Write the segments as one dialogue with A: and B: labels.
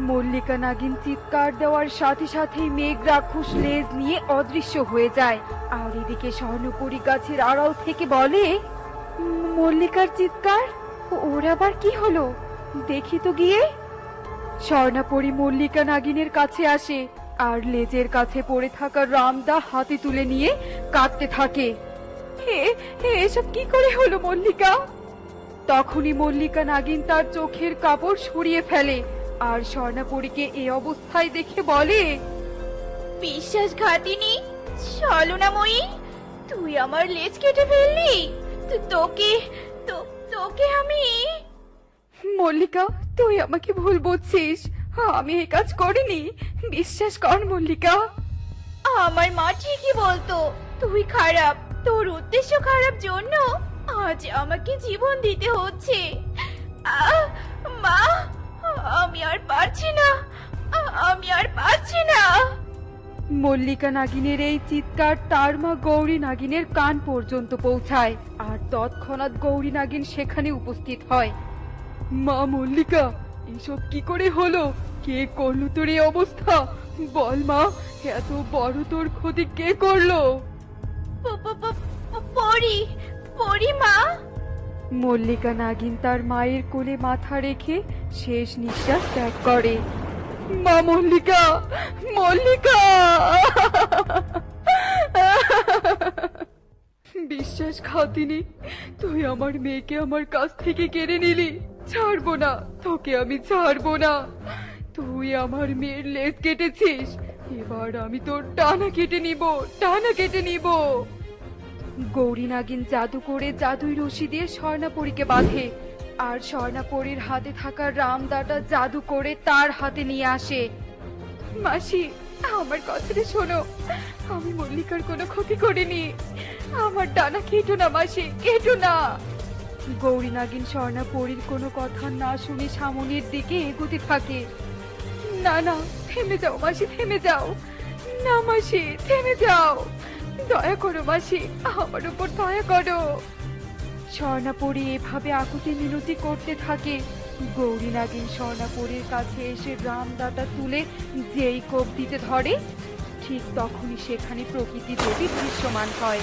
A: মল্লিকা নাগিন চিৎকার দেওয়ার সাথে সাথেই মেঘ রাক্ষস লেজ নিয়ে অদৃশ্য হয়ে যায়। আর এদিকে স্বর্ণপরী গাছের আড়াল থেকে বলে, মল্লিকার চিৎকার, ওর আবার কি হলো, দেখি তো গিয়ে। স্বর্ণপরী মল্লিকা নাগিনের কাছে আসে আর লেজের কাছে পড়ে থাকা রামদা হাতে তুলে নিয়ে কাঁদতে থাকে। হে হে, এসব কি করে হলো মল্লিকা? তখনই মল্লিকা নাগিন তার চোখের কাপড় সরিয়ে ফেলে আর স্বর্ণপরীকে এই অবস্থায় দেখে বলে,
B: বিশ্বাসঘাতিনী, ছলনাময়ী, তুই আমার লেজ কেটে ফেললি। তোকে তোকে আমি।
A: মল্লিকা, তুই আমাকে ভুল বুঝছিস, আমি এই কাজ করিনি, বিশ্বাস কর মল্লিকা।
B: আমার মা ঠিকই বলতো, তুই খারাপ, তোর উদ্দেশ্য খারাপ জন্য আজ আমাকে জীবন দিতে হচ্ছে। মা, আমি আর পারছি না, আমি আর পারছি না।
A: মল্লিকা নাগিনের এই চিৎকার তার মা গৌরী নাগিনের কান পর্যন্ত পৌঁছায় আর তৎক্ষণাৎ গৌরী নাগিন সেখানে উপস্থিত হয়। মা মল্লিকা, এসব কি করে হলো? কে করলো তোর এই অবস্থা? বল মা, এত বড় তোর ক্ষতি কে করলো?
B: পরি পরি মা।
A: মল্লিকা নাগিন তার মায়ের কোলে মাথা রেখে শেষ নিঃশ্বাস ত্যাগ করে। মা মল্লিকা, মল্লিকা! বিশ্বাসঘাতিনী, তুই আমার মেয়েকে আমার কাছ থেকে কেড়ে নিলি, ছাড়বো না, তোকে আমি ছাড়বো না। তুই আমার মেয়ের লেজ কেটেছিস, এবার আমি তোর টানা কেটে নিব, টানা কেটে নিব। গৌরী নাগিন জাদু করে জাদুই রশি দিয়ে স্বর্ণাপরীকে বাঁধে আর স্বর্ণাপরীর হাতে থাকা রামদাটা জাদু করে তার হাতে নিয়ে আসে। মাসি, আমার কথাটা শোনো, আমি মল্লিকার কোনো ক্ষতি করিনি, আমার ডানা কেটো না মাসি, কেটো না। গৌরী নাগিন স্বর্ণাপরীর কোনো কথা না শুনে সামনের দিকে এগোতে থাকে। না না, থেমে যাও মাসি, থেমে যাও, না মাসি, থেমে যাও, দয়া করো মাসি, আমার উপর দয়া করো। স্বর্ণাপরী এভাবে আকুতি মিনতি করতে থাকে। গৌরী নাগিন স্বর্ণাপরীর কাছে এসে রামদাটা তুলে যেই কোপ দিতে ধরে, ঠিক তখনই সেখানে প্রকৃতি দেবী দৃশ্যমান হয়।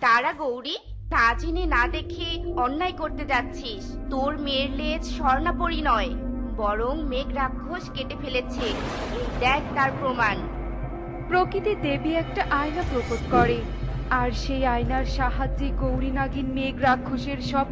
B: দাঁড়া গৌরী, তা জেনে না দেখে অন্যায় করতে যাচ্ছিস। তোর মেয়ের লেজ স্বর্ণাপরী নয়, বরং মেঘ রাক্ষস কেটে ফেলেছে। এই দেখ তার প্রমাণ।
A: প্রকৃতি দেবী একটা আয়না প্রকট করে আর সেই আয়নার সাহায্যে গৌরী নাগিন মেঘ রাক্ষসের সব